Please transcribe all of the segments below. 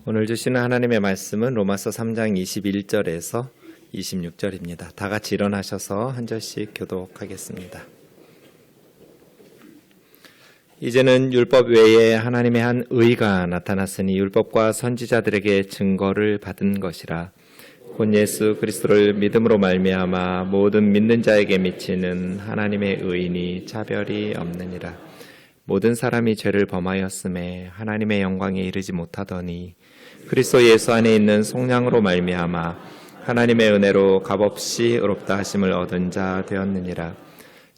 오늘 주시는 하나님의 말씀은 로마서 3장 21절에서 26절입니다. 다 같이 일어나셔서 한 절씩 교독하겠습니다. 이제는 율법 외에 하나님의 한 의가 나타났으니 율법과 선지자들에게 증거를 받은 것이라. 곧 예수 그리스도를 믿음으로 말미암아 모든 믿는 자에게 미치는 하나님의 의인이 차별이 없느니라. 모든 사람이 죄를 범하였음에 하나님의 영광에 이르지 못하더니 그리스도 예수 안에 있는 속량으로 말미암아 하나님의 은혜로 값없이 의롭다 하심을 얻은 자 되었느니라.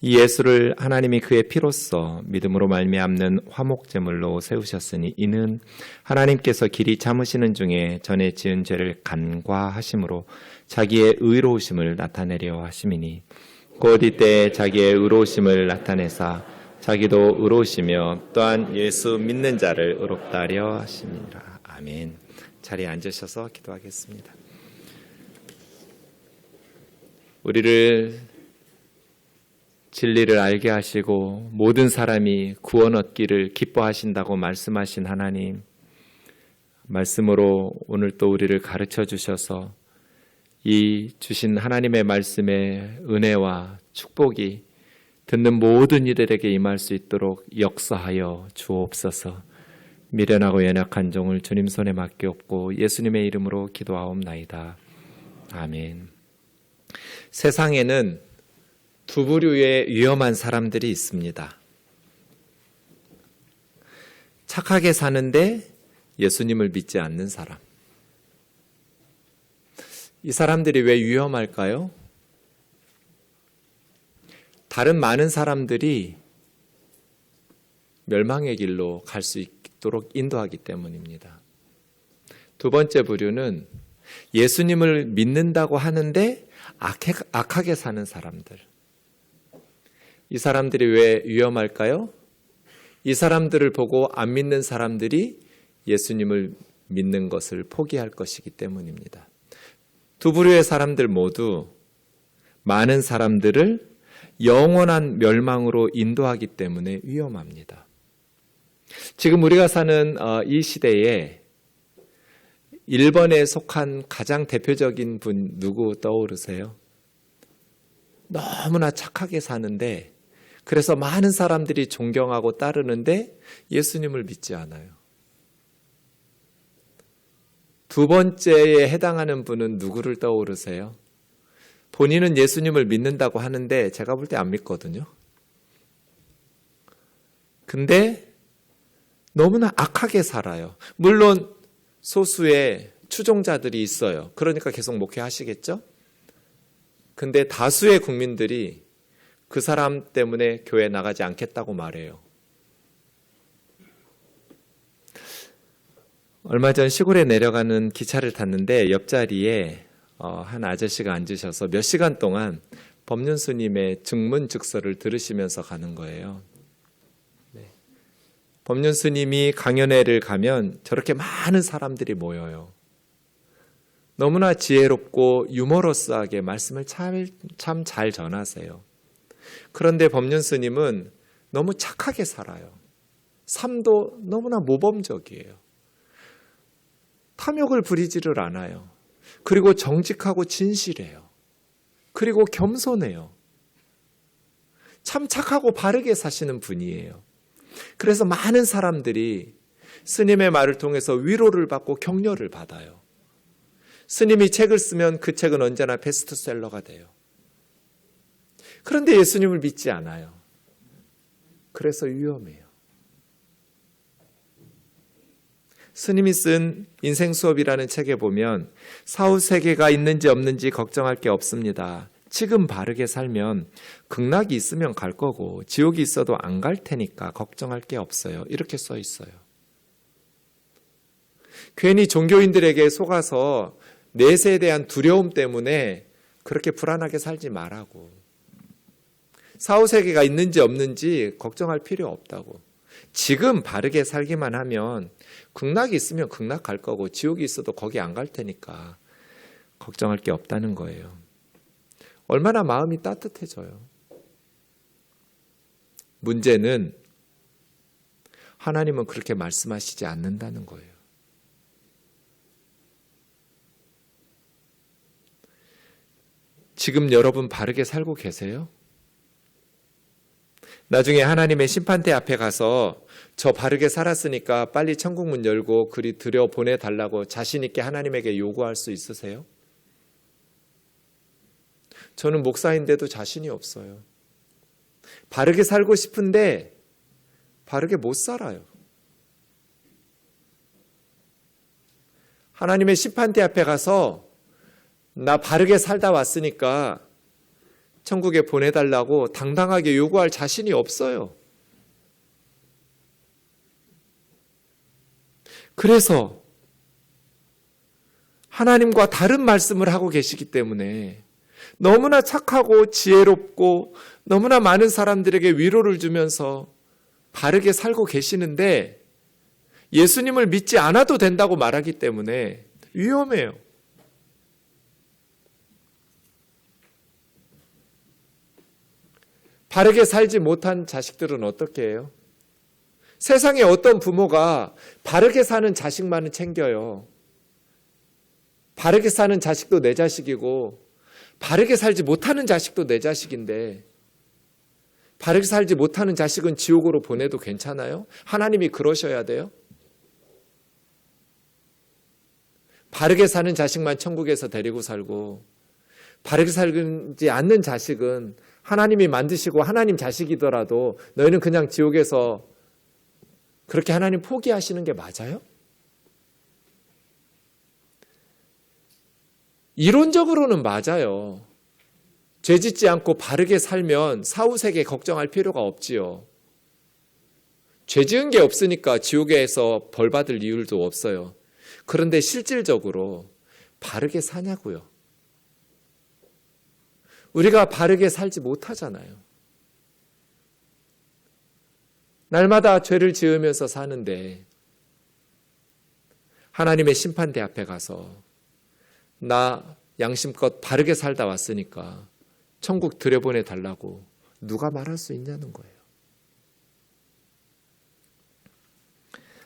이 예수를 하나님이 그의 피로써 믿음으로 말미암는 화목제물로 세우셨으니 이는 하나님께서 길이 참으시는 중에 전에 지은 죄를 간과하심으로 자기의 의로우심을 나타내려 하심이니 곧 이때 자기의 의로우심을 나타내사 자기도 의로우시며 또한 예수 믿는 자를 의롭다 하려 하심이니라. 아멘. 자리에 앉으셔서 기도하겠습니다. 우리를 진리를 알게 하시고 모든 사람이 구원 얻기를 기뻐하신다고 말씀하신 하나님, 말씀으로 오늘 또 우리를 가르쳐 주셔서 이 주신 하나님의 말씀의 은혜와 축복이 듣는 모든 이들에게 임할 수 있도록 역사하여 주옵소서. 미련하고 연약한 종을 주님 손에 맡기옵고 예수님의 이름으로 기도하옵나이다. 아멘. 세상에는 두 부류의 위험한 사람들이 있습니다. 착하게 사는데 예수님을 믿지 않는 사람. 이 사람들이 왜 위험할까요? 다른 많은 사람들이 멸망의 길로 갈 수 있도록 인도하기 때문입니다. 두 번째 부류는 예수님을 믿는다고 하는데 악하게 사는 사람들. 이 사람들이 왜 위험할까요? 이 사람들을 보고 안 믿는 사람들이 예수님을 믿는 것을 포기할 것이기 때문입니다. 두 부류의 사람들 모두 많은 사람들을 영원한 멸망으로 인도하기 때문에 위험합니다. 지금 우리가 사는 이 시대에 일본에 속한 가장 대표적인 분 누구 떠오르세요? 너무나 착하게 사는데 그래서 많은 사람들이 존경하고 따르는데 예수님을 믿지 않아요. 두 번째에 해당하는 분은 누구를 떠오르세요? 본인은 예수님을 믿는다고 하는데 제가 볼 때 안 믿거든요. 근데 너무나 악하게 살아요. 물론 소수의 추종자들이 있어요. 그러니까 계속 목회하시겠죠? 근데 다수의 국민들이 그 사람 때문에 교회 나가지 않겠다고 말해요. 얼마 전 시골에 내려가는 기차를 탔는데 옆자리에 한 아저씨가 앉으셔서 몇 시간 동안 법륜 스님의 증문즉서를 들으시면서 가는 거예요. 법륜 스님이 강연회를 가면 저렇게 많은 사람들이 모여요. 너무나 지혜롭고 유머러스하게 말씀을 참 잘 전하세요. 그런데 법륜 스님은 너무 착하게 살아요. 삶도 너무나 모범적이에요. 탐욕을 부리지를 않아요. 그리고 정직하고 진실해요. 그리고 겸손해요. 참 착하고 바르게 사시는 분이에요. 그래서 많은 사람들이 스님의 말을 통해서 위로를 받고 격려를 받아요. 스님이 책을 쓰면 그 책은 언제나 베스트셀러가 돼요. 그런데 예수님을 믿지 않아요. 그래서 위험해요. 스님이 쓴 인생 수업이라는 책에 보면 사후세계가 있는지 없는지 걱정할 게 없습니다. 지금 바르게 살면 극락이 있으면 갈 거고 지옥이 있어도 안 갈 테니까 걱정할 게 없어요. 이렇게 써 있어요. 괜히 종교인들에게 속아서 내세에 대한 두려움 때문에 그렇게 불안하게 살지 말라고. 사후세계가 있는지 없는지 걱정할 필요 없다고. 지금 바르게 살기만 하면 극락이 있으면 극락 갈 거고 지옥이 있어도 거기 안 갈 테니까 걱정할 게 없다는 거예요. 얼마나 마음이 따뜻해져요. 문제는 하나님은 그렇게 말씀하시지 않는다는 거예요. 지금 여러분 바르게 살고 계세요? 나중에 하나님의 심판대 앞에 가서 저 바르게 살았으니까 빨리 천국 문 열고 그리 들여 보내달라고 자신 있게 하나님에게 요구할 수 있으세요? 저는 목사인데도 자신이 없어요. 바르게 살고 싶은데 바르게 못 살아요. 하나님의 심판대 앞에 가서 나 바르게 살다 왔으니까 천국에 보내달라고 당당하게 요구할 자신이 없어요. 그래서 하나님과 다른 말씀을 하고 계시기 때문에 너무나 착하고 지혜롭고 너무나 많은 사람들에게 위로를 주면서 바르게 살고 계시는데 예수님을 믿지 않아도 된다고 말하기 때문에 위험해요. 바르게 살지 못한 자식들은 어떻게 해요? 세상에 어떤 부모가 바르게 사는 자식만은 챙겨요. 바르게 사는 자식도 내 자식이고 바르게 살지 못하는 자식도 내 자식인데 바르게 살지 못하는 자식은 지옥으로 보내도 괜찮아요? 하나님이 그러셔야 돼요? 바르게 사는 자식만 천국에서 데리고 살고 바르게 살지 않는 자식은 하나님이 만드시고 하나님 자식이더라도 너희는 그냥 지옥에서 그렇게 하나님 포기하시는 게 맞아요? 이론적으로는 맞아요. 죄 짓지 않고 바르게 살면 사후세계 걱정할 필요가 없지요. 죄 지은 게 없으니까 지옥에서 벌 받을 이유도 없어요. 그런데 실질적으로 바르게 사냐고요. 우리가 바르게 살지 못하잖아요. 날마다 죄를 지으면서 사는데 하나님의 심판대 앞에 가서 나 양심껏 바르게 살다 왔으니까 천국 들여보내 달라고 누가 말할 수 있냐는 거예요.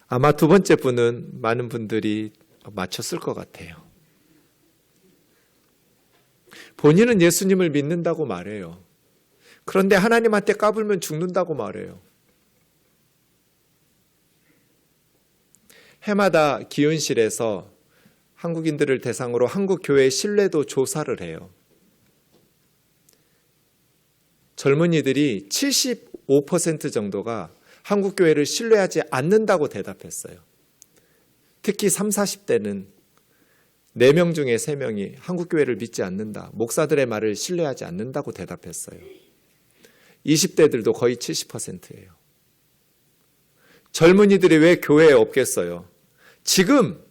아마 두 번째 분은 많은 분들이 맞췄을 것 같아요. 본인은 예수님을 믿는다고 말해요. 그런데 하나님한테 까불면 죽는다고 말해요. 해마다 기은실에서 한국인들을 대상으로 한국 교회의 신뢰도 조사를 해요. 젊은이들이 75% 정도가 한국 교회를 신뢰하지 않는다고 대답했어요. 특히 30, 40대는 4명 중에 3명이 한국 교회를 믿지 않는다. 목사들의 말을 신뢰하지 않는다고 대답했어요. 20대들도 거의 70%예요. 젊은이들이 왜 교회에 없겠어요? 지금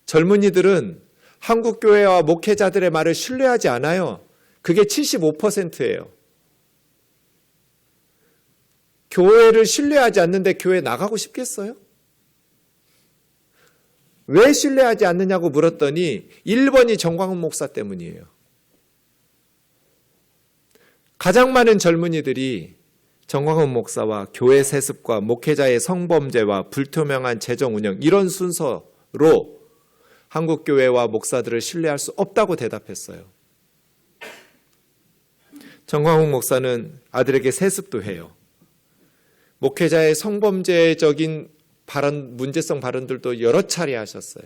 젊은이들은 한국 교회와 목회자들의 말을 신뢰하지 않아요. 그게 75%예요. 교회를 신뢰하지 않는데 교회 나가고 싶겠어요? 왜 신뢰하지 않느냐고 물었더니 1번이 정광훈 목사 때문이에요. 가장 많은 젊은이들이 정광훈 목사와 교회 세습과 목회자의 성범죄와 불투명한 재정 운영 이런 순서로 한국 교회와 목사들을 신뢰할 수 없다고 대답했어요. 정광훈 목사는 아들에게 세습도 해요. 목회자의 성범죄적인 발언, 문제성 발언들도 여러 차례 하셨어요.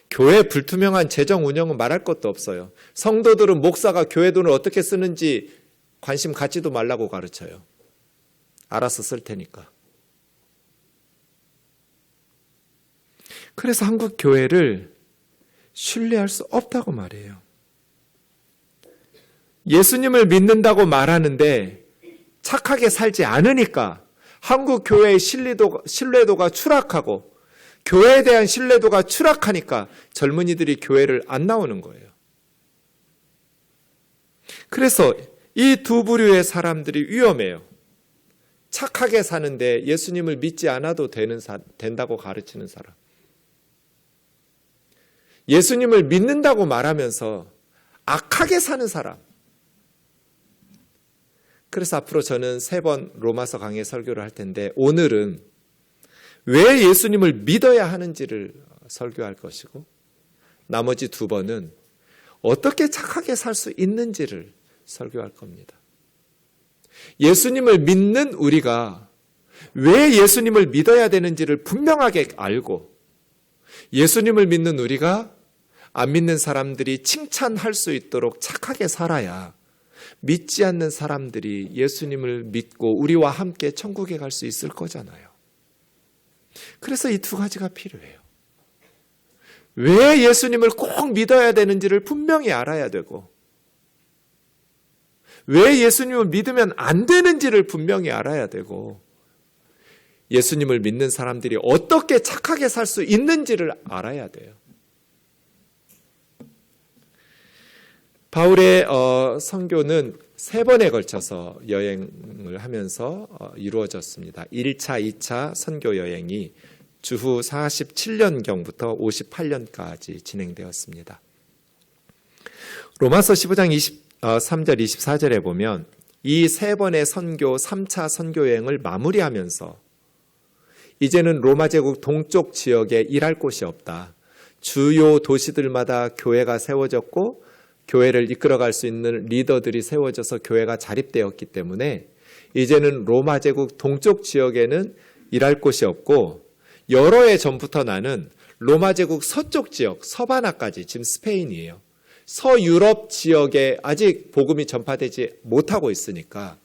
교회 불투명한 재정 운영은 말할 것도 없어요. 성도들은 목사가 교회 돈을 어떻게 쓰는지 관심 갖지도 말라고 가르쳐요. 알아서 쓸 테니까. 그래서 한국 교회를 신뢰할 수 없다고 말해요. 예수님을 믿는다고 말하는데 착하게 살지 않으니까 한국 교회의 신뢰도가 추락하고 교회에 대한 신뢰도가 추락하니까 젊은이들이 교회를 안 나오는 거예요. 그래서 이 두 부류의 사람들이 위험해요. 착하게 사는데 예수님을 믿지 않아도 된다고 가르치는 사람. 예수님을 믿는다고 말하면서 악하게 사는 사람. 그래서 앞으로 저는 3번 로마서 강의 설교를 할 텐데 오늘은 왜 예수님을 믿어야 하는지를 설교할 것이고 나머지 2번은 어떻게 착하게 살 수 있는지를 설교할 겁니다. 예수님을 믿는 우리가 왜 예수님을 믿어야 되는지를 분명하게 알고, 예수님을 믿는 우리가 안 믿는 사람들이 칭찬할 수 있도록 착하게 살아야 믿지 않는 사람들이 예수님을 믿고 우리와 함께 천국에 갈 수 있을 거잖아요. 그래서 이 두 가지가 필요해요. 왜 예수님을 꼭 믿어야 되는지를 분명히 알아야 되고, 왜 예수님을 믿으면 안 되는지를 분명히 알아야 되고, 예수님을 믿는 사람들이 어떻게 착하게 살 수 있는지를 알아야 돼요. 바울의 선교는 3번에 걸쳐서 여행을 하면서 이루어졌습니다. 1차, 2차 선교 여행이 주후 47년경부터 58년까지 진행되었습니다. 로마서 15장 23절 24절에 보면 이 3번의 선교, 3차 선교 여행을 마무리하면서 이제는 로마 제국 동쪽 지역에 일할 곳이 없다. 주요 도시들마다 교회가 세워졌고 교회를 이끌어갈 수 있는 리더들이 세워져서 교회가 자립되었기 때문에 이제는 로마 제국 동쪽 지역에는 일할 곳이 없고, 여러 해 전부터 나는 로마 제국 서쪽 지역, 서바나까지, 지금 스페인이에요. 서유럽 지역에 아직 복음이 전파되지 못하고 있으니까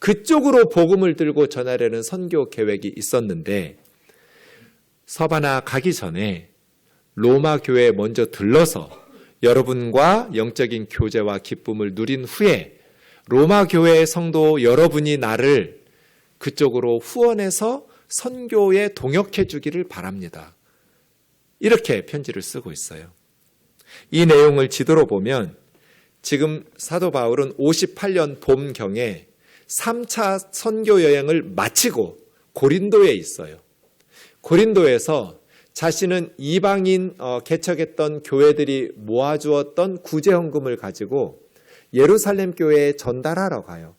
그쪽으로 복음을 들고 전하려는 선교 계획이 있었는데, 서바나 가기 전에 로마 교회에 먼저 들러서 여러분과 영적인 교제와 기쁨을 누린 후에 로마 교회의 성도 여러분이 나를 그쪽으로 후원해서 선교에 동역해 주기를 바랍니다. 이렇게 편지를 쓰고 있어요. 이 내용을 지도로 보면 지금 사도 바울은 58년 봄경에 3차 선교 여행을 마치고 고린도에 있어요. 고린도에서 자신은 이방인 개척했던 교회들이 모아주었던 구제헌금을 가지고 예루살렘 교회에 전달하러 가요.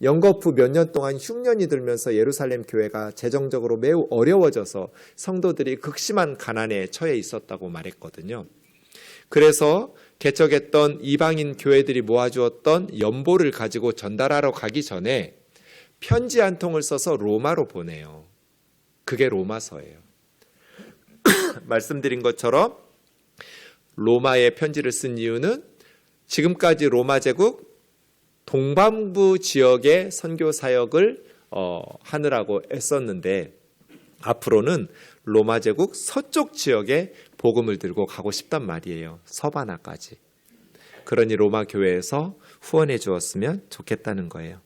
영거푸 몇 년 동안 흉년이 들면서 예루살렘 교회가 재정적으로 매우 어려워져서 성도들이 극심한 가난에 처해 있었다고 말했거든요. 그래서 개척했던 이방인 교회들이 모아주었던 연보를 가지고 전달하러 가기 전에 편지 한 통을 써서 로마로 보내요. 그게 로마서예요. 말씀드린 것처럼 로마에 편지를 쓴 이유는 지금까지 로마 제국 동반부 지역의 선교 사역을 하느라고 애썼는데 앞으로는 로마 제국 서쪽 지역에 복음을 들고 가고 싶단 말이에요. 서바나까지. 그러니 로마 교회에서 후원해 주었으면 좋겠다는 거예요.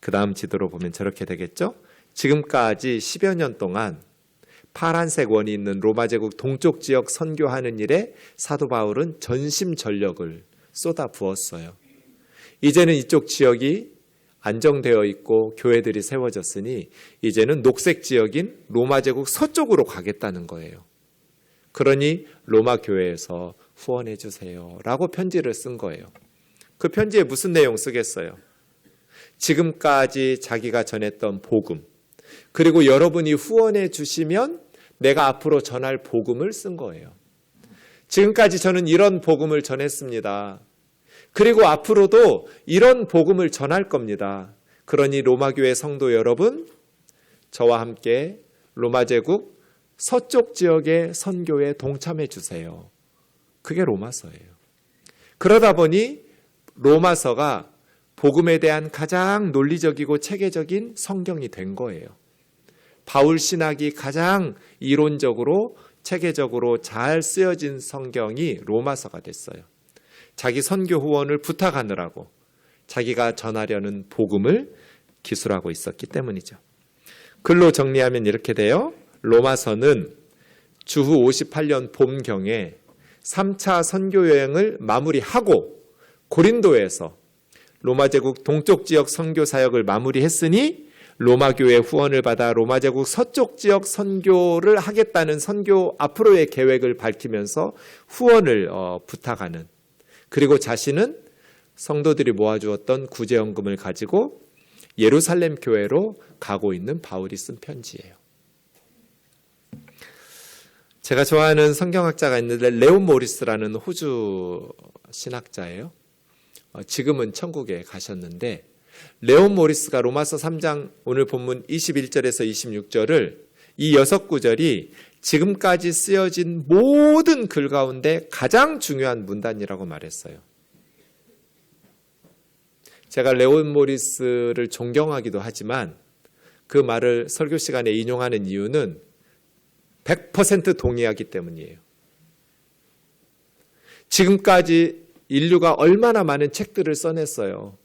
그 다음 지도로 보면 저렇게 되겠죠? 지금까지 10여 년 동안 파란색 원이 있는 로마 제국 동쪽 지역 선교하는 일에 사도 바울은 전심전력을 쏟아 부었어요. 이제는 이쪽 지역이 안정되어 있고 교회들이 세워졌으니 이제는 녹색 지역인 로마 제국 서쪽으로 가겠다는 거예요. 그러니 로마 교회에서 후원해 주세요 라고 편지를 쓴 거예요. 그 편지에 무슨 내용 쓰겠어요? 지금까지 자기가 전했던 복음, 그리고 여러분이 후원해 주시면 내가 앞으로 전할 복음을 쓴 거예요. 지금까지 저는 이런 복음을 전했습니다. 그리고 앞으로도 이런 복음을 전할 겁니다. 그러니 로마교회 성도 여러분, 저와 함께 로마 제국 서쪽 지역의 선교에 동참해 주세요. 그게 로마서예요. 그러다 보니 로마서가 복음에 대한 가장 논리적이고 체계적인 성경이 된 거예요. 바울 신학이 가장 이론적으로 체계적으로 잘 쓰여진 성경이 로마서가 됐어요. 자기 선교 후원을 부탁하느라고 자기가 전하려는 복음을 기술하고 있었기 때문이죠. 글로 정리하면 이렇게 돼요. 로마서는 주후 58년 봄경에 3차 선교 여행을 마무리하고 고린도에서 로마 제국 동쪽 지역 선교 사역을 마무리했으니 로마 교회 후원을 받아 로마 제국 서쪽 지역 선교를 하겠다는 선교 앞으로의 계획을 밝히면서 후원을 부탁하는, 그리고 자신은 성도들이 모아주었던 구제헌금을 가지고 예루살렘 교회로 가고 있는 바울이 쓴 편지예요. 제가 좋아하는 성경학자가 있는데 레온 모리스라는 호주 신학자예요. 지금은 천국에 가셨는데 레온 모리스가 로마서 3장 오늘 본문 21절에서 26절을 이 6구절이 지금까지 쓰여진 모든 글 가운데 가장 중요한 문단이라고 말했어요. 제가 레온 모리스를 존경하기도 하지만 그 말을 설교 시간에 인용하는 이유는 100% 동의하기 때문이에요. 지금까지 인류가 얼마나 많은 책들을 써냈어요.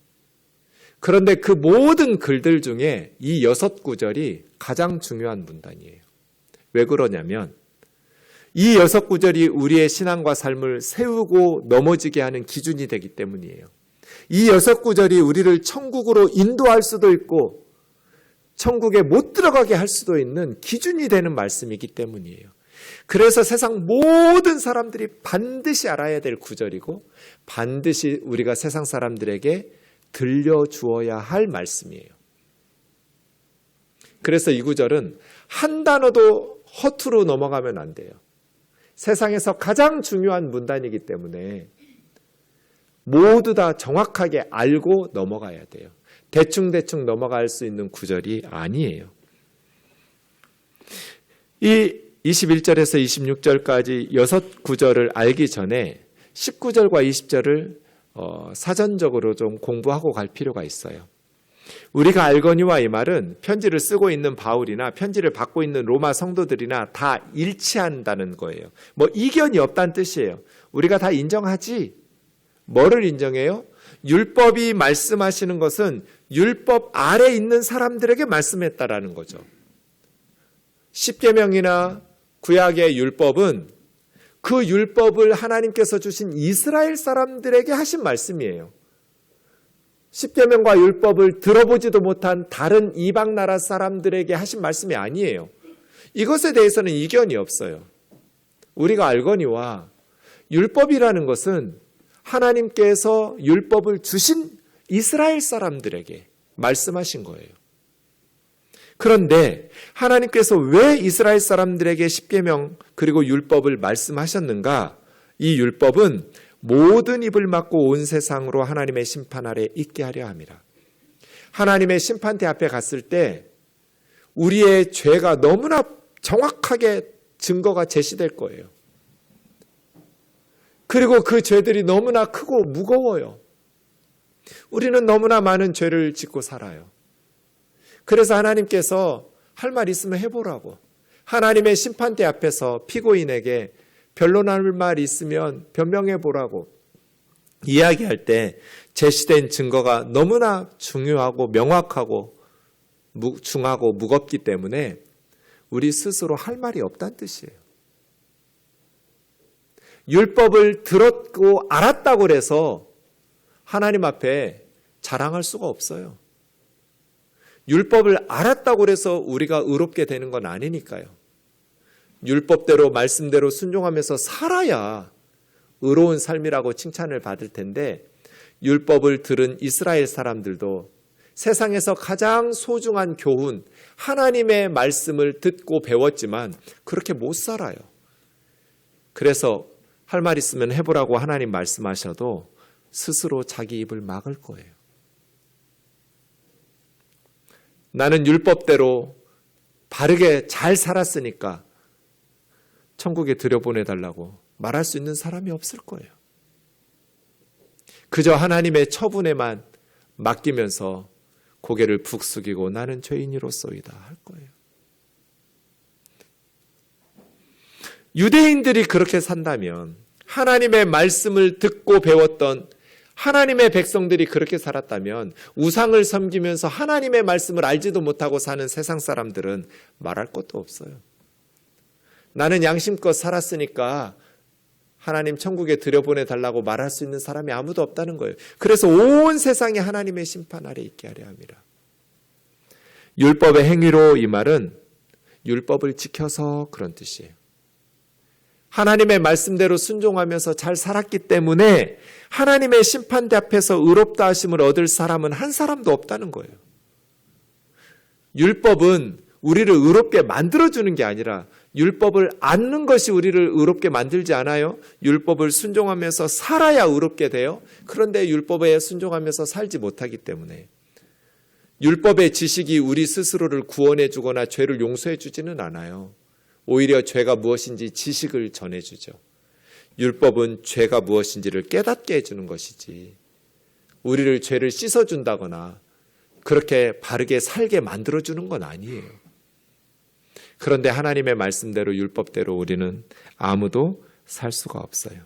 그런데 그 모든 글들 중에 이 6구절이 가장 중요한 문단이에요. 왜 그러냐면 이 6구절이 우리의 신앙과 삶을 세우고 넘어지게 하는 기준이 되기 때문이에요. 이 6구절이 우리를 천국으로 인도할 수도 있고 천국에 못 들어가게 할 수도 있는 기준이 되는 말씀이기 때문이에요. 그래서 세상 모든 사람들이 반드시 알아야 될 구절이고 반드시 우리가 세상 사람들에게 들려주어야 할 말씀이에요. 그래서 이 구절은 한 단어도 허투루 넘어가면 안 돼요. 세상에서 가장 중요한 문단이기 때문에 모두 다 정확하게 알고 넘어가야 돼요. 대충대충 넘어갈 수 있는 구절이 아니에요. 이 21절에서 26절까지 6구절을 알기 전에 19절과 20절을 사전적으로 좀 공부하고 갈 필요가 있어요. 우리가 알거니와 이 말은 편지를 쓰고 있는 바울이나 편지를 받고 있는 로마 성도들이나 다 일치한다는 거예요. 뭐 이견이 없다는 뜻이에요. 우리가 다 인정하지. 뭐를 인정해요? 율법이 말씀하시는 것은 율법 아래 있는 사람들에게 말씀했다라는 거죠. 십계명이나 구약의 율법은 그 율법을 하나님께서 주신 이스라엘 사람들에게 하신 말씀이에요. 십계명과 율법을 들어보지도 못한 다른 이방 나라 사람들에게 하신 말씀이 아니에요. 이것에 대해서는 이견이 없어요. 우리가 알거니와 율법이라는 것은 하나님께서 율법을 주신 이스라엘 사람들에게 말씀하신 거예요. 그런데 하나님께서 왜 이스라엘 사람들에게 십계명 그리고 율법을 말씀하셨는가? 이 율법은 모든 입을 막고 온 세상으로 하나님의 심판 아래 있게 하려 함이라. 하나님의 심판대 앞에 갔을 때 우리의 죄가 너무나 정확하게 증거가 제시될 거예요. 그리고 그 죄들이 너무나 크고 무거워요. 우리는 너무나 많은 죄를 짓고 살아요. 그래서 하나님께서 할 말 있으면 해보라고. 하나님의 심판대 앞에서 피고인에게 변론할 말 있으면 변명해보라고 이야기할 때 제시된 증거가 너무나 중요하고 명확하고 중하고 무겁기 때문에 우리 스스로 할 말이 없다는 뜻이에요. 율법을 들었고 알았다고 해서 하나님 앞에 자랑할 수가 없어요. 율법을 알았다고 해서 우리가 의롭게 되는 건 아니니까요. 율법대로 말씀대로 순종하면서 살아야 의로운 삶이라고 칭찬을 받을 텐데 율법을 들은 이스라엘 사람들도 세상에서 가장 소중한 교훈, 하나님의 말씀을 듣고 배웠지만 그렇게 못 살아요. 그래서 할 말 있으면 해보라고 하나님 말씀하셔도 스스로 자기 입을 막을 거예요. 나는 율법대로 바르게 잘 살았으니까 천국에 들여보내달라고 말할 수 있는 사람이 없을 거예요. 그저 하나님의 처분에만 맡기면서 고개를 푹 숙이고 나는 죄인이로소이다 할 거예요. 유대인들이 그렇게 산다면 하나님의 말씀을 듣고 배웠던 하나님의 백성들이 그렇게 살았다면 우상을 섬기면서 하나님의 말씀을 알지도 못하고 사는 세상 사람들은 말할 것도 없어요. 나는 양심껏 살았으니까 하나님 천국에 들여보내달라고 말할 수 있는 사람이 아무도 없다는 거예요. 그래서 온 세상이 하나님의 심판 아래 있게 하려 함이라. 율법의 행위로 이 말은 율법을 지켜서 그런 뜻이에요. 하나님의 말씀대로 순종하면서 잘 살았기 때문에 하나님의 심판대 앞에서 의롭다 하심을 얻을 사람은 한 사람도 없다는 거예요. 율법은 우리를 의롭게 만들어주는 게 아니라 율법을 안는 것이 우리를 의롭게 만들지 않아요? 율법을 순종하면서 살아야 의롭게 돼요. 그런데 율법에 순종하면서 살지 못하기 때문에 율법의 지식이 우리 스스로를 구원해 주거나 죄를 용서해 주지는 않아요. 오히려 죄가 무엇인지 지식을 전해주죠. 율법은 죄가 무엇인지를 깨닫게 해주는 것이지 우리를 죄를 씻어준다거나 그렇게 바르게 살게 만들어주는 건 아니에요. 그런데 하나님의 말씀대로 율법대로 우리는 아무도 살 수가 없어요.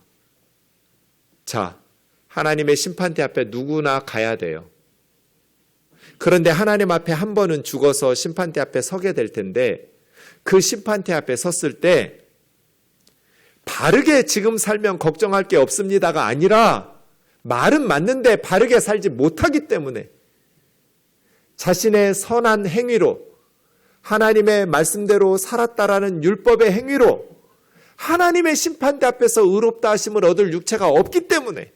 자, 하나님의 심판대 앞에 누구나 가야 돼요. 그런데 하나님 앞에 한 번은 죽어서 심판대 앞에 서게 될 텐데 그 심판대 앞에 섰을 때 바르게 지금 살면 걱정할 게 없습니다가 아니라 말은 맞는데 바르게 살지 못하기 때문에 자신의 선한 행위로 하나님의 말씀대로 살았다라는 율법의 행위로 하나님의 심판대 앞에서 의롭다 하심을 얻을 육체가 없기 때문에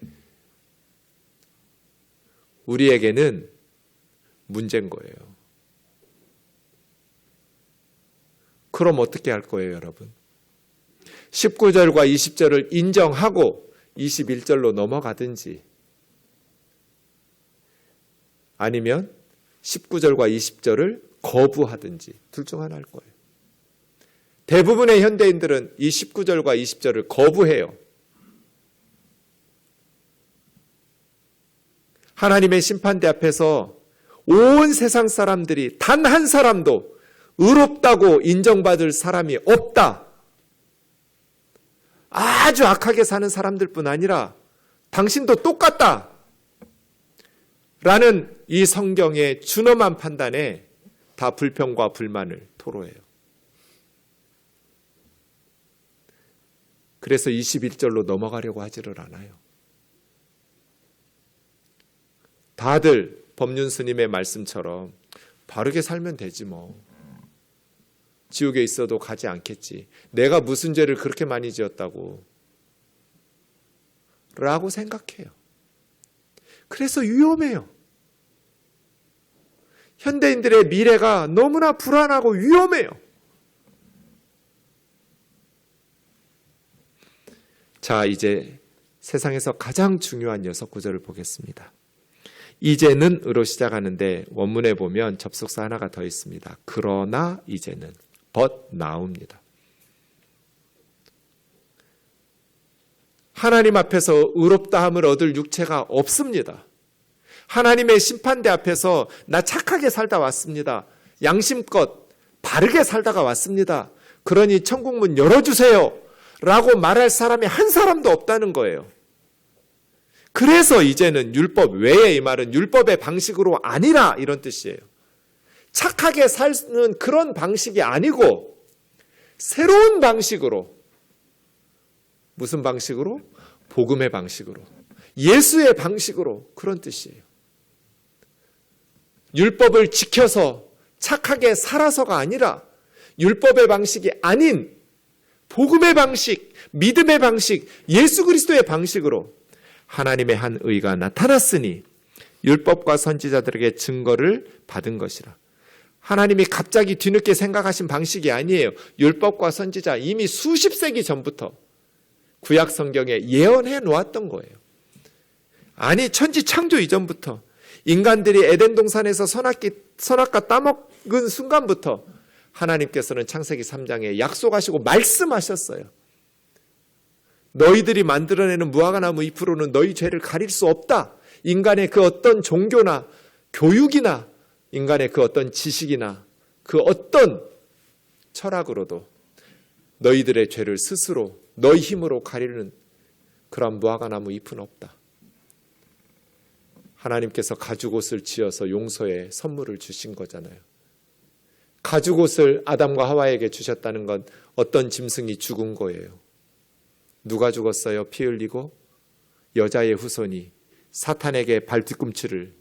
우리에게는 문제인 거예요. 그럼 어떻게 할 거예요, 여러분? 19절과 20절을 인정하고 21절로 넘어가든지 아니면 19절과 20절을 거부하든지 둘 중 하나 할 거예요. 대부분의 현대인들은 이 19절과 20절을 거부해요. 하나님의 심판대 앞에서 온 세상 사람들이 단 한 사람도 의롭다고 인정받을 사람이 없다. 아주 악하게 사는 사람들뿐 아니라 당신도 똑같다. 라는 이 성경의 준엄한 판단에 다 불평과 불만을 토로해요. 그래서 21절로 넘어가려고 하지를 않아요. 다들 법륜 스님의 말씀처럼 바르게 살면 되지 뭐. 지옥에 있어도 가지 않겠지. 내가 무슨 죄를 그렇게 많이 지었다고. 라고 생각해요. 그래서 위험해요. 현대인들의 미래가 너무나 불안하고 위험해요. 자, 이제 세상에서 가장 중요한 6구절을 보겠습니다. 이제는으로 시작하는데 원문에 보면 접속사 하나가 더 있습니다. 그러나 이제는 but now입니다. 하나님 앞에서 의롭다함을 얻을 육체가 없습니다. 하나님의 심판대 앞에서 나 착하게 살다 왔습니다. 양심껏 바르게 살다가 왔습니다. 그러니 천국문 열어주세요. 라고 말할 사람이 한 사람도 없다는 거예요. 그래서 이제는 율법 외에 이 말은 율법의 방식으로 아니라 이런 뜻이에요. 착하게 사는 그런 방식이 아니고 새로운 방식으로 무슨 방식으로? 복음의 방식으로 예수의 방식으로 그런 뜻이에요. 율법을 지켜서 착하게 살아서가 아니라 율법의 방식이 아닌 복음의 방식, 믿음의 방식, 예수 그리스도의 방식으로 하나님의 한 의가 나타났으니 율법과 선지자들에게 증거를 받은 것이라. 하나님이 갑자기 뒤늦게 생각하신 방식이 아니에요. 율법과 선지자 이미 수십 세기 전부터 구약 성경에 예언해 놓았던 거예요. 아니 천지 창조 이전부터 인간들이 에덴 동산에서 선악과 따먹은 순간부터 하나님께서는 창세기 3장에 약속하시고 말씀하셨어요. 너희들이 만들어내는 무화과나무 잎으로는 너희 죄를 가릴 수 없다. 인간의 그 어떤 종교나 교육이나 인간의 그 어떤 지식이나 그 어떤 철학으로도 너희들의 죄를 스스로 너희 힘으로 가리는 그런 무화과나무 잎은 없다. 하나님께서 가죽옷을 지어서 용서의 선물을 주신 거잖아요. 가죽옷을 아담과 하와에게 주셨다는 건 어떤 짐승이 죽은 거예요. 누가 죽었어요? 피 흘리고 여자의 후손이 사탄에게 발 뒤꿈치를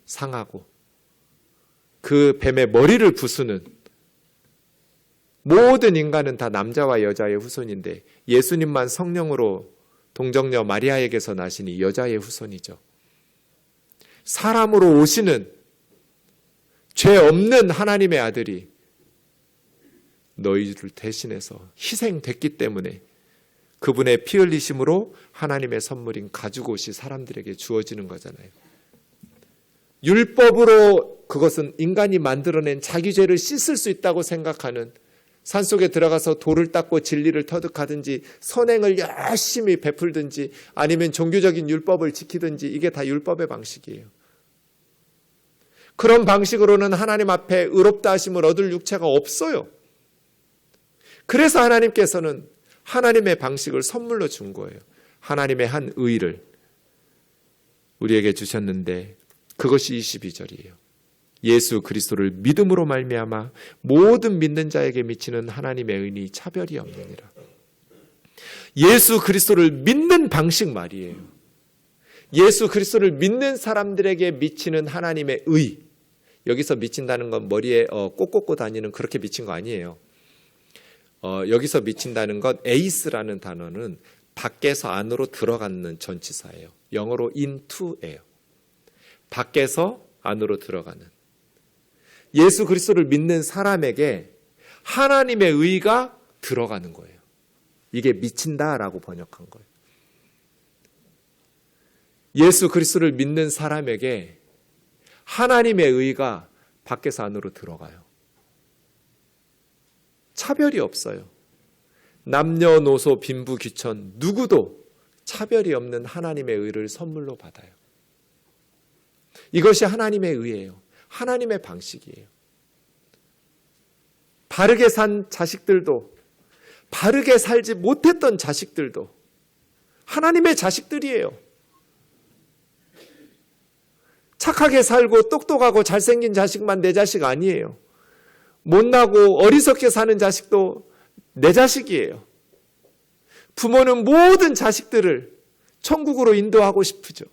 상하고 그 뱀의 머리를 부수는 모든 인간은 다 남자와 여자의 후손인데 예수님만 성령으로 동정녀 마리아에게서 나시니 여자의 후손이죠. 사람으로 오시는 죄 없는 하나님의 아들이 너희를 대신해서 희생됐기 때문에 그분의 피 흘리심으로 하나님의 선물인 가죽옷이 사람들에게 주어지는 거잖아요. 율법으로 그것은 인간이 만들어낸 자기 죄를 씻을 수 있다고 생각하는, 산속에 들어가서 돌을 닦고 진리를 터득하든지 선행을 열심히 베풀든지 아니면 종교적인 율법을 지키든지, 이게 다 율법의 방식이에요. 그런 방식으로는 하나님 앞에 의롭다 하심을 얻을 육체가 없어요. 그래서 하나님께서는 하나님의 방식을 선물로 준 거예요. 하나님의 한 의를 우리에게 주셨는데 그것이 22절이에요. 예수 그리스도를 믿음으로 말미암아 모든 믿는 자에게 미치는 하나님의 은이 차별이 없느니라. 예수 그리스도를 믿는 방식 말이에요. 예수 그리스도를 믿는 사람들에게 미치는 하나님의 의. 여기서 미친다는 건 머리에 꼭 꽂고 다니는 그렇게 미친 거 아니에요. 여기서 미친다는 것, 에이스라는 단어는 밖에서 안으로 들어가는 전치사예요. 영어로 into예요. 밖에서 안으로 들어가는. 예수 그리스도를 믿는 사람에게 하나님의 의가 들어가는 거예요. 이게 미친다라고 번역한 거예요. 예수 그리스도를 믿는 사람에게 하나님의 의가 밖에서 안으로 들어가요. 차별이 없어요. 남녀노소 빈부 귀천 누구도 차별이 없는 하나님의 의를 선물로 받아요. 이것이 하나님의 의예요. 하나님의 방식이에요. 바르게 산 자식들도, 바르게 살지 못했던 자식들도 하나님의 자식들이에요. 착하게 살고 똑똑하고 잘생긴 자식만 내 자식 아니에요. 못나고 어리석게 사는 자식도 내 자식이에요. 부모는 모든 자식들을 천국으로 인도하고 싶으죠.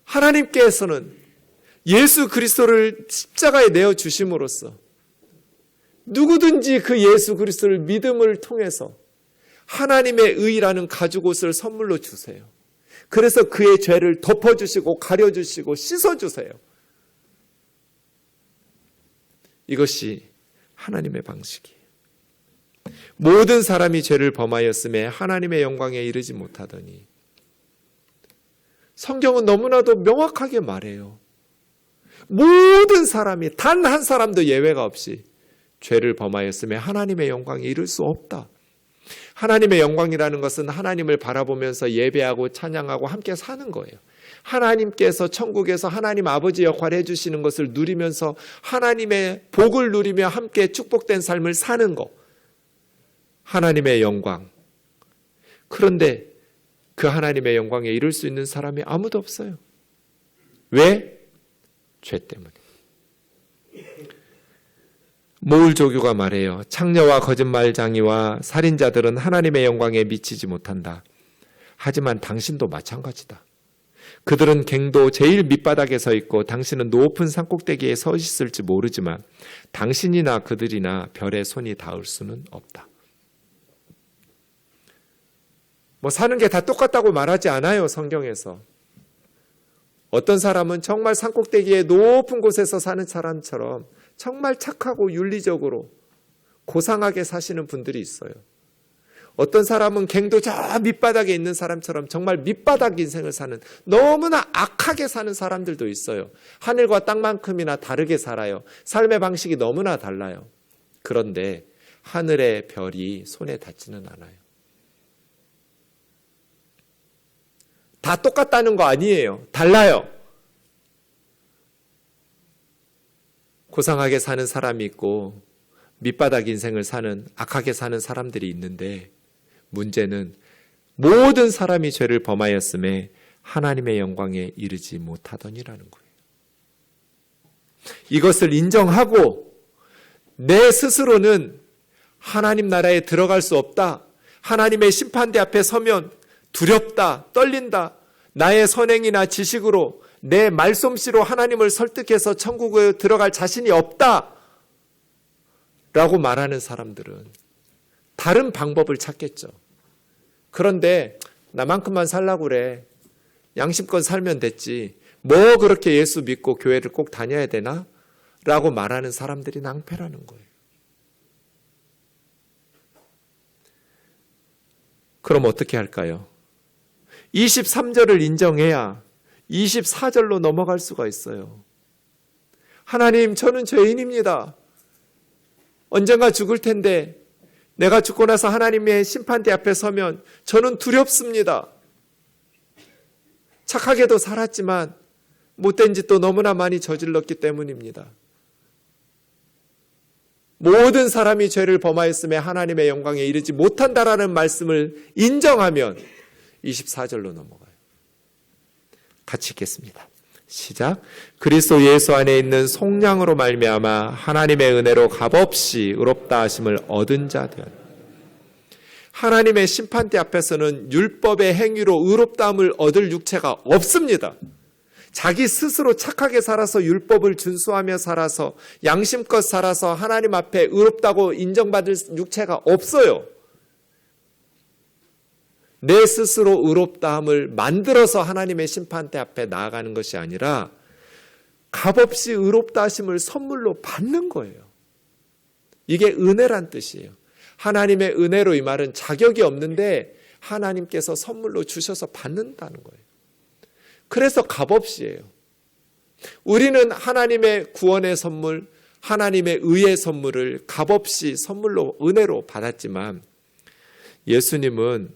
하나님께서는 예수 그리스도를 십자가에 내어 주심으로써 누구든지 그 예수 그리스도를 믿음을 통해서 하나님의 의라는 가죽옷을 선물로 주세요. 그래서 그의 죄를 덮어주시고 가려주시고 씻어주세요. 이것이 하나님의 방식이에요. 모든 사람이 죄를 범하였음에 하나님의 영광에 이르지 못하더니, 성경은 너무나도 명확하게 말해요. 모든 사람이 단 한 사람도 예외가 없이 죄를 범하였음에 하나님의 영광에 이를 수 없다. 하나님의 영광이라는 것은 하나님을 바라보면서 예배하고 찬양하고 함께 사는 거예요. 하나님께서 천국에서 하나님 아버지 역할을 해주시는 것을 누리면서 하나님의 복을 누리며 함께 축복된 삶을 사는 거. 하나님의 영광. 그런데 그 하나님의 영광에 이룰 수 있는 사람이 아무도 없어요. 왜? 죄 때문에. 모울조교가 말해요. 창녀와 거짓말장이와 살인자들은 하나님의 영광에 미치지 못한다. 하지만 당신도 마찬가지다. 그들은 갱도 제일 밑바닥에 서 있고 당신은 높은 산꼭대기에 서 있을지 모르지만 당신이나 그들이나 별에 손이 닿을 수는 없다. 사는 게 다 똑같다고 말하지 않아요, 성경에서. 어떤 사람은 정말 산꼭대기에 높은 곳에서 사는 사람처럼 정말 착하고 윤리적으로 고상하게 사시는 분들이 있어요. 어떤 사람은 갱도 저 밑바닥에 있는 사람처럼 정말 밑바닥 인생을 사는, 너무나 악하게 사는 사람들도 있어요. 하늘과 땅만큼이나 다르게 살아요. 삶의 방식이 너무나 달라요. 그런데 하늘의 별이 손에 닿지는 않아요. 다 똑같다는 거 아니에요. 달라요. 고상하게 사는 사람이 있고 밑바닥 인생을 사는, 악하게 사는 사람들이 있는데, 문제는 모든 사람이 죄를 범하였음에 하나님의 영광에 이르지 못하더니라는 거예요. 이것을 인정하고 내 스스로는 하나님 나라에 들어갈 수 없다. 하나님의 심판대 앞에 서면 두렵다, 떨린다. 나의 선행이나 지식으로, 내 말솜씨로 하나님을 설득해서 천국에 들어갈 자신이 없다 라고 말하는 사람들은 다른 방법을 찾겠죠. 그런데 나만큼만 살라고 그래. 양심껏 살면 됐지. 뭐 그렇게 예수 믿고 교회를 꼭 다녀야 되나? 라고 말하는 사람들이 낭패라는 거예요. 그럼 어떻게 할까요? 23절을 인정해야 24절로 넘어갈 수가 있어요. 하나님, 저는 죄인입니다. 언젠가 죽을 텐데 내가 죽고 나서 하나님의 심판대 앞에 서면 저는 두렵습니다. 착하게도 살았지만 못된 짓도 너무나 많이 저질렀기 때문입니다. 모든 사람이 죄를 범하였음에 하나님의 영광에 이르지 못한다라는 말씀을 인정하면 24절로 넘어가요. 같이 읽겠습니다. 시작. 그리스도 예수 안에 있는 속량으로 말미암아 하나님의 은혜로 값없이 의롭다 하심을 얻은 자 되었다. 하나님의 심판대 앞에서는 율법의 행위로 의롭다함을 얻을 육체가 없습니다. 자기 스스로 착하게 살아서 율법을 준수하며 살아서 양심껏 살아서 하나님 앞에 의롭다고 인정받을 육체가 없어요. 내 스스로 의롭다함을 만들어서 하나님의 심판대 앞에 나아가는 것이 아니라 값없이 의롭다 하심을 선물로 받는 거예요. 이게 은혜란 뜻이에요. 하나님의 은혜로 이 말은 자격이 없는데 하나님께서 선물로 주셔서 받는다는 거예요. 그래서 값없이예요. 우리는 하나님의 구원의 선물, 하나님의 의의 선물을 값없이 선물로 은혜로 받았지만 예수님은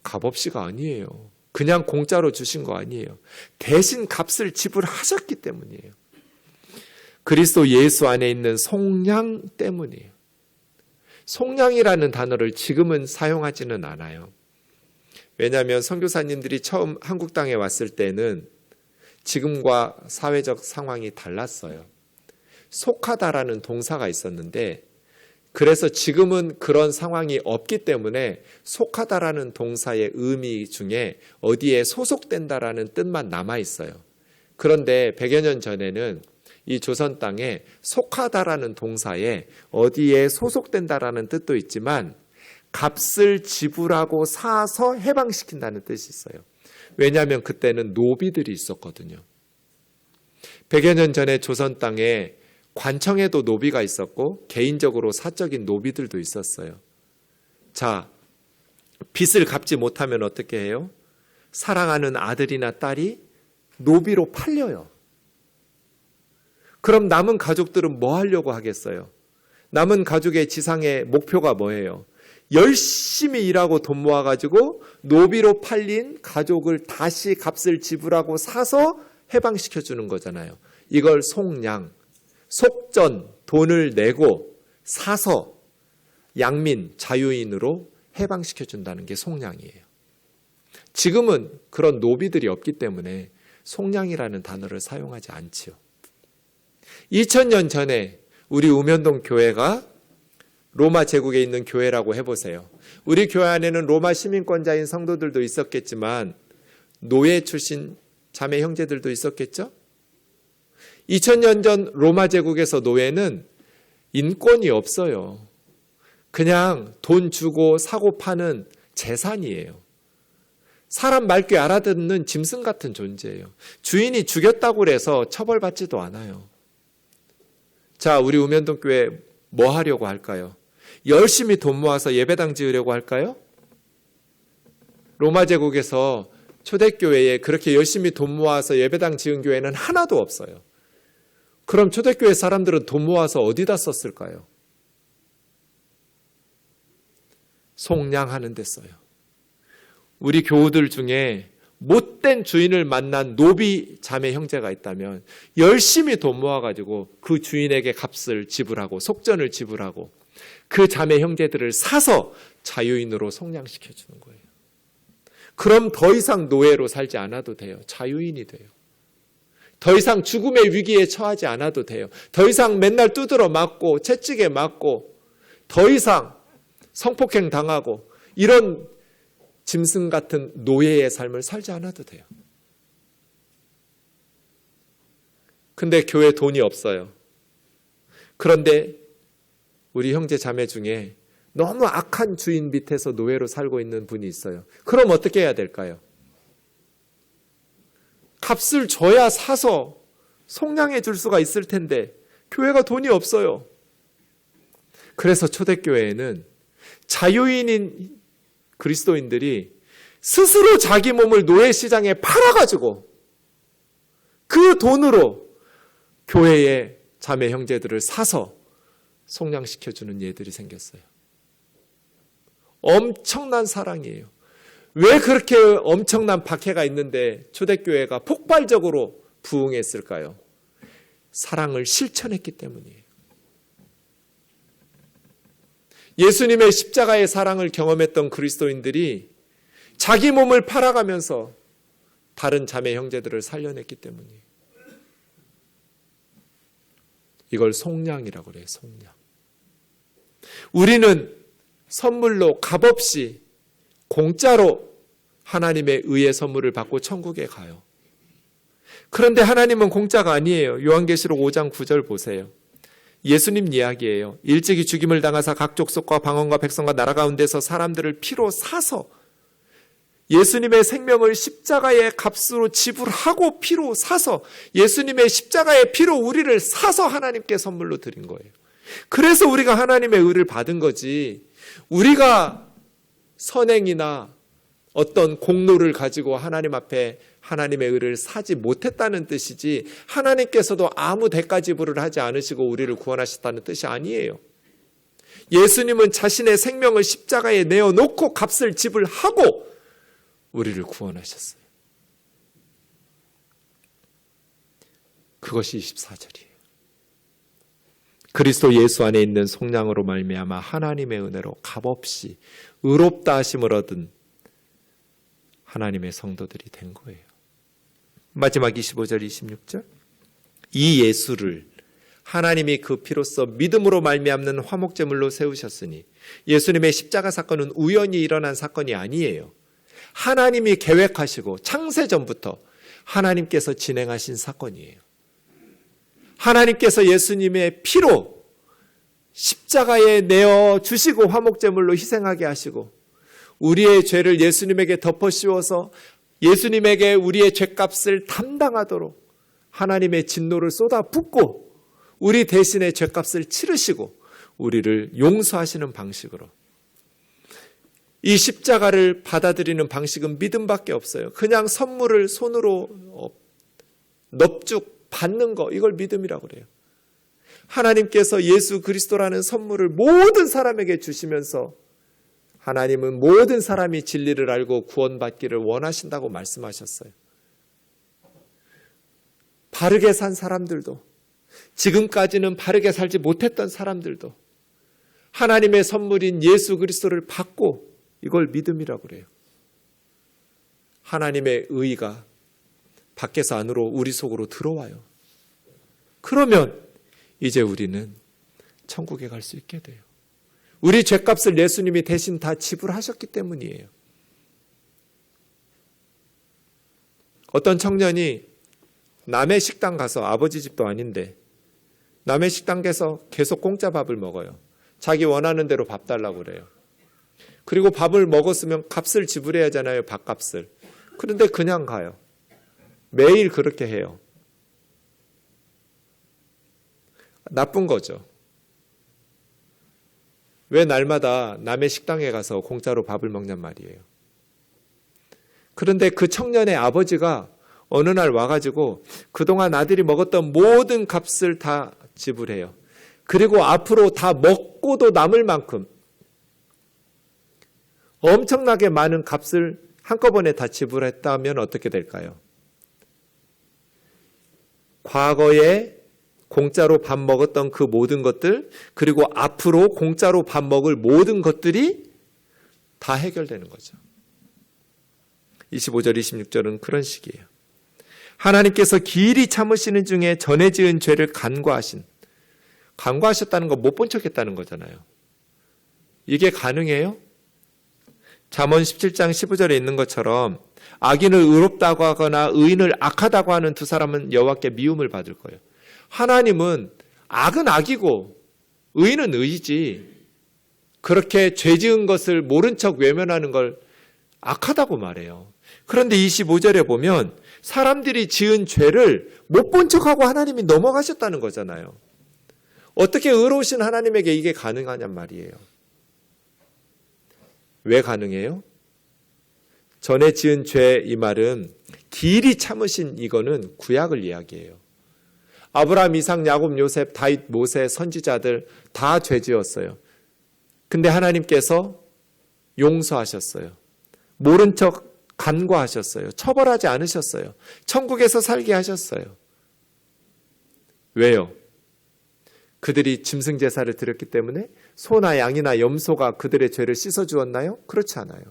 값없이가 아니에요. 그냥 공짜로 주신 거 아니에요. 대신 값을 지불하셨기 때문이에요. 그리스도 예수 안에 있는 속량 때문이에요. 속량이라는 단어를 지금은 사용하지는 않아요. 왜냐하면 선교사님들이 처음 한국 땅에 왔을 때는 지금과 사회적 상황이 달랐어요. 속하다라는 동사가 있었는데 그래서 지금은 그런 상황이 없기 때문에 속하다라는 동사의 의미 중에 어디에 소속된다라는 뜻만 남아 있어요. 그런데 100여 년 전에는 이 조선 땅에 속하다라는 동사에 어디에 소속된다라는 뜻도 있지만 값을 지불하고 사서 해방시킨다는 뜻이 있어요. 왜냐하면 그때는 노비들이 있었거든요. 100여 년 전에 조선 땅에 관청에도 노비가 있었고 개인적으로 사적인 노비들도 있었어요. 자, 빚을 갚지 못하면 어떻게 해요? 사랑하는 아들이나 딸이 노비로 팔려요. 그럼 남은 가족들은 뭐 하려고 하겠어요? 남은 가족의 지상의 목표가 뭐예요? 열심히 일하고 돈 모아가지고 노비로 팔린 가족을 다시 값을 지불하고 사서 해방시켜주는 거잖아요. 이걸 속량, 속전, 돈을 내고 사서 양민, 자유인으로 해방시켜준다는 게 속량이에요. 지금은 그런 노비들이 없기 때문에 속량이라는 단어를 사용하지 않지요. 2000년 전에 우리 우면동 교회가 로마 제국에 있는 교회라고 해보세요. 우리 교회 안에는 로마 시민권자인 성도들도 있었겠지만 노예 출신 자매 형제들도 있었겠죠? 2000년 전 로마 제국에서 노예는 인권이 없어요. 그냥 돈 주고 사고 파는 재산이에요. 사람 말귀 알아듣는 짐승 같은 존재예요. 주인이 죽였다고 해서 처벌받지도 않아요. 자, 우리 우면동 교회 뭐 하려고 할까요? 열심히 돈 모아서 예배당 지으려고 할까요? 로마 제국에서 초대교회에 그렇게 열심히 돈 모아서 예배당 지은 교회는 하나도 없어요. 그럼 초대교회 사람들은 돈 모아서 어디다 썼을까요? 속량하는 데 써요. 우리 교우들 중에 못된 주인을 만난 노비 자매 형제가 있다면 열심히 돈 모아가지고 그 주인에게 값을 지불하고 속전을 지불하고 그 자매 형제들을 사서 자유인으로 속량시켜주는 거예요. 그럼 더 이상 노예로 살지 않아도 돼요. 자유인이 돼요. 더 이상 죽음의 위기에 처하지 않아도 돼요. 더 이상 맨날 두드러 맞고 채찍에 맞고 더 이상 성폭행 당하고 이런 짐승 같은 노예의 삶을 살지 않아도 돼요. 근데 교회에 돈이 없어요. 그런데 우리 형제 자매 중에 너무 악한 주인 밑에서 노예로 살고 있는 분이 있어요. 그럼 어떻게 해야 될까요? 값을 줘야 사서 속량해 줄 수가 있을 텐데 교회가 돈이 없어요. 그래서 초대교회에는 자유인인 그리스도인들이 스스로 자기 몸을 노예 시장에 팔아가지고 그 돈으로 교회의 자매 형제들을 사서 속량시켜주는 예들이 생겼어요. 엄청난 사랑이에요. 왜 그렇게 엄청난 박해가 있는데 초대교회가 폭발적으로 부흥했을까요? 사랑을 실천했기 때문이에요. 예수님의 십자가의 사랑을 경험했던 그리스도인들이 자기 몸을 팔아가면서 다른 자매 형제들을 살려냈기 때문이에요. 이걸 속량이라고 그래요. 속량. 우리는 선물로 값없이 공짜로 하나님의 의의 선물을 받고 천국에 가요. 그런데 하나님은 공짜가 아니에요. 요한계시록 5장 9절 보세요. 예수님 이야기예요. 일찍이 죽임을 당하사 각 족속과 방언과 백성과 나라 가운데서 사람들을 피로 사서 예수님의 생명을 십자가의 값으로 지불하고 피로 사서 예수님의 십자가의 피로 우리를 사서 하나님께 선물로 드린 거예요. 그래서 우리가 하나님의 의를 받은 거지, 우리가 선행이나 어떤 공로를 가지고 하나님 앞에 하나님의 의를 사지 못했다는 뜻이지, 하나님께서도 아무 대가 지불을 하지 않으시고 우리를 구원하셨다는 뜻이 아니에요. 예수님은 자신의 생명을 십자가에 내어놓고 값을 지불하고 우리를 구원하셨어요. 그것이 24절이에요. 그리스도 예수 안에 있는 속량으로 말미암아 하나님의 은혜로 값없이 의롭다 하심을 얻은 하나님의 성도들이 된 거예요. 마지막 25절 26절. 이 예수를 하나님이 그 피로써 믿음으로 말미암는 화목제물로 세우셨으니, 예수님의 십자가 사건은 우연히 일어난 사건이 아니에요. 하나님이 계획하시고 창세전부터 하나님께서 진행하신 사건이에요. 하나님께서 예수님의 피로 십자가에 내어주시고 화목제물로 희생하게 하시고 우리의 죄를 예수님에게 덮어 씌워서 예수님에게 우리의 죄값을 담당하도록 하나님의 진노를 쏟아붓고 우리 대신에 죄값을 치르시고 우리를 용서하시는 방식으로, 이 십자가를 받아들이는 방식은 믿음밖에 없어요. 그냥 선물을 손으로 넙죽 받는 거, 이걸 믿음이라고 그래요. 하나님께서 예수 그리스도라는 선물을 모든 사람에게 주시면서 하나님은 모든 사람이 진리를 알고 구원받기를 원하신다고 말씀하셨어요. 바르게 산 사람들도, 지금까지는 바르게 살지 못했던 사람들도 하나님의 선물인 예수 그리스도를 받고, 이걸 믿음이라고 그래요. 하나님의 의가 밖에서 안으로 우리 속으로 들어와요. 그러면 이제 우리는 천국에 갈 수 있게 돼요. 우리 죄값을 예수님이 대신 다 지불하셨기 때문이에요. 어떤 청년이 남의 식당 가서, 아버지 집도 아닌데 남의 식당 가서 계속 공짜 밥을 먹어요. 자기 원하는 대로 밥 달라고 그래요. 그리고 밥을 먹었으면 값을 지불해야 하잖아요. 밥값을. 그런데 그냥 가요. 매일 그렇게 해요. 나쁜 거죠. 왜 날마다 남의 식당에 가서 공짜로 밥을 먹냔 말이에요. 그런데 그 청년의 아버지가 어느 날 와가지고 그동안 아들이 먹었던 모든 값을 다 지불해요. 그리고 앞으로 다 먹고도 남을 만큼 엄청나게 많은 값을 한꺼번에 다 지불했다면 어떻게 될까요? 과거에 공짜로 밥 먹었던 그 모든 것들, 그리고 앞으로 공짜로 밥 먹을 모든 것들이 다 해결되는 거죠. 25절 26절은 그런 식이에요. 하나님께서 길이 참으시는 중에 전에 지은 죄를 간과하셨다는 거 못 본 척했다는 거잖아요. 이게 가능해요? 잠언 17장 15절에 있는 것처럼 악인을 의롭다고 하거나 의인을 악하다고 하는 두 사람은 여호와께 미움을 받을 거예요. 하나님은 악은 악이고 의인은 의이지, 그렇게 죄 지은 것을 모른 척 외면하는 걸 악하다고 말해요. 그런데 25절에 보면 사람들이 지은 죄를 못 본 척하고 하나님이 넘어가셨다는 거잖아요. 어떻게 의로우신 하나님에게 이게 가능하냔 말이에요. 왜 가능해요? 전에 지은 죄 이 말은 길이 참으신 이거는 구약을 이야기해요. 아브라함, 이삭, 야곱, 요셉, 다윗, 모세, 선지자들 다 죄 지었어요. 근데 하나님께서 용서하셨어요. 모른 척 간과하셨어요. 처벌하지 않으셨어요. 천국에서 살게 하셨어요. 왜요? 그들이 짐승 제사를 드렸기 때문에 소나 양이나 염소가 그들의 죄를 씻어주었나요? 그렇지 않아요.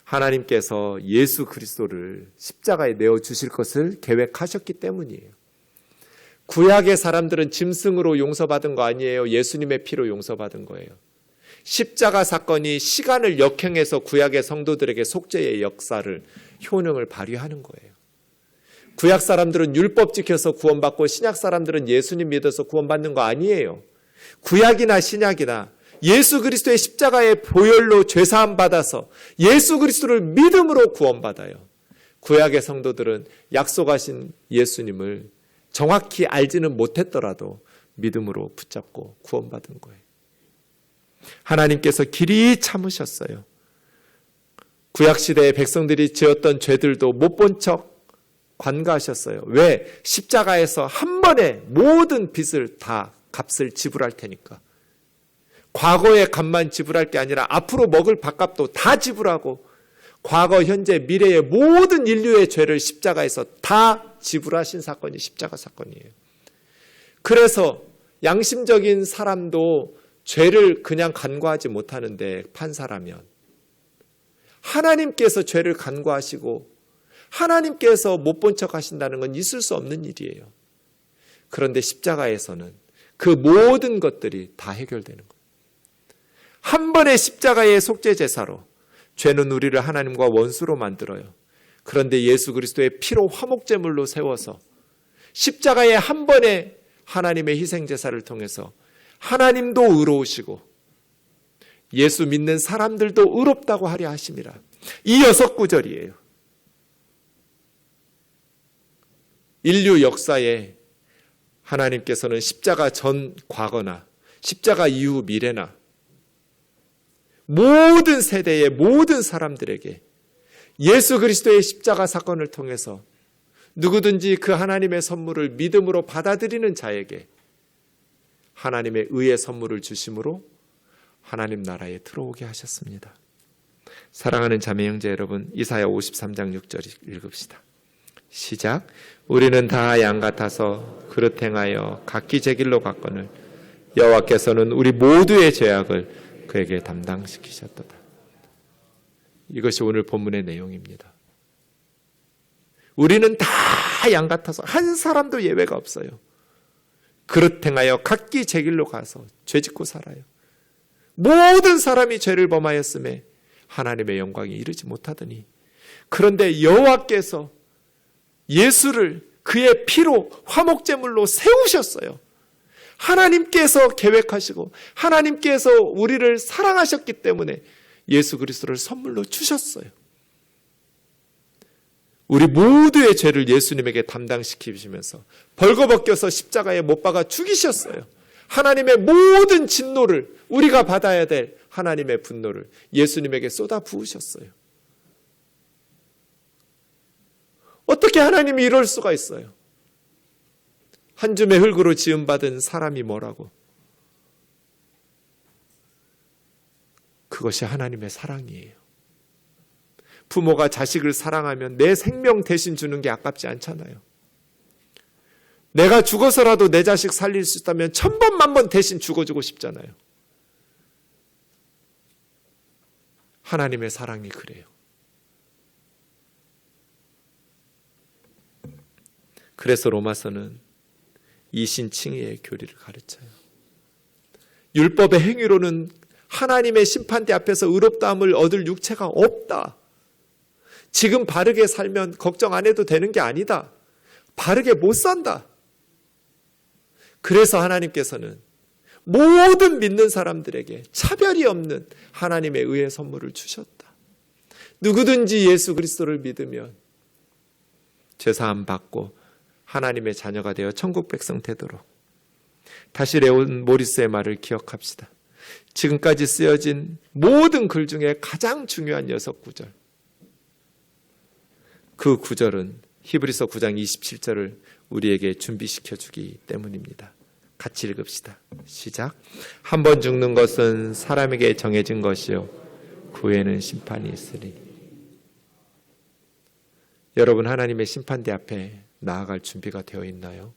하나님께서 예수 그리스도를 십자가에 내어주실 것을 계획하셨기 때문이에요. 구약의 사람들은 짐승으로 용서받은 거 아니에요. 예수님의 피로 용서받은 거예요. 십자가 사건이 시간을 역행해서 구약의 성도들에게 속죄의 역사를, 효능을 발휘하는 거예요. 구약 사람들은 율법 지켜서 구원받고 신약 사람들은 예수님 믿어서 구원받는 거 아니에요. 구약이나 신약이나 예수 그리스도의 십자가의 보혈로 죄사함 받아서 예수 그리스도를 믿음으로 구원받아요. 구약의 성도들은 약속하신 예수님을 정확히 알지는 못했더라도 믿음으로 붙잡고 구원받은 거예요. 하나님께서 길이 참으셨어요. 구약시대의 백성들이 지었던 죄들도 못 본 척 관가하셨어요. 왜? 십자가에서 한 번에 모든 빚을 다 값을 지불할 테니까. 과거의 값만 지불할 게 아니라 앞으로 먹을 밥값도 다 지불하고 과거, 현재, 미래의 모든 인류의 죄를 십자가에서 다 지불하신 사건이 십자가 사건이에요. 그래서 양심적인 사람도 죄를 그냥 간과하지 못하는데 판사라면 하나님께서 죄를 간과하시고 하나님께서 못 본 척 하신다는 건 있을 수 없는 일이에요. 그런데 십자가에서는 그 모든 것들이 다 해결되는 거예요. 한 번의 십자가의 속죄 제사로 죄는 우리를 하나님과 원수로 만들어요. 그런데 예수 그리스도의 피로 화목제물로 세워서 십자가의 한 번의 하나님의 희생 제사를 통해서 하나님도 의로우시고 예수 믿는 사람들도 의롭다고 하려 하심이라. 이 6구절이에요. 인류 역사에 하나님께서는 십자가 전 과거나 십자가 이후 미래나 모든 세대의 모든 사람들에게 예수 그리스도의 십자가 사건을 통해서 누구든지 그 하나님의 선물을 믿음으로 받아들이는 자에게 하나님의 의의 선물을 주심으로 하나님 나라에 들어오게 하셨습니다. 사랑하는 자매 형제 여러분, 이사야 53장 6절 읽읍시다. 시작. 우리는 다 양 같아서 그릇 행하여 각기 제 길로 갔거늘 여호와께서는 우리 모두의 죄악을 그에게 담당시키셨도다. 이것이 오늘 본문의 내용입니다. 우리는 다 양 같아서 한 사람도 예외가 없어요. 그릇 행하여 각기 제 길로 가서 죄짓고 살아요. 모든 사람이 죄를 범하였음에 하나님의 영광이 이르지 못하더니 그런데 여호와께서 예수를 그의 피로 화목제물로 세우셨어요. 하나님께서 계획하시고 하나님께서 우리를 사랑하셨기 때문에 예수 그리스도를 선물로 주셨어요. 우리 모두의 죄를 예수님에게 담당시키시면서 벌거벗겨서 십자가에 못 박아 죽이셨어요. 하나님의 모든 진노를 우리가 받아야 될 하나님의 분노를 예수님에게 쏟아 부으셨어요. 어떻게 하나님이 이럴 수가 있어요? 한 줌의 흙으로 지음받은 사람이 뭐라고? 그것이 하나님의 사랑이에요. 부모가 자식을 사랑하면 내 생명 대신 주는 게 아깝지 않잖아요. 내가 죽어서라도 내 자식 살릴 수 있다면 1000번 만번 대신 죽어주고 싶잖아요. 하나님의 사랑이 그래요. 그래서 로마서는 이신칭의의 교리를 가르쳐요. 율법의 행위로는 하나님의 심판대 앞에서 의롭다함을 얻을 육체가 없다. 지금 바르게 살면 걱정 안 해도 되는 게 아니다. 바르게 못 산다. 그래서 하나님께서는 모든 믿는 사람들에게 차별이 없는 하나님의 의의 선물을 주셨다. 누구든지 예수 그리스도를 믿으면 죄사함 받고 하나님의 자녀가 되어 천국 백성 되도록. 다시 레온 모리스의 말을 기억합시다. 지금까지 쓰여진 모든 글 중에 가장 중요한 6구절. 그 구절은 히브리서 9장 27절을 우리에게 준비시켜 주기 때문입니다. 같이 읽읍시다. 시작. 한 번 죽는 것은 사람에게 정해진 것이요 그 후에는 심판이 있으리. 여러분, 하나님의 심판대 앞에 나아갈 준비가 되어 있나요?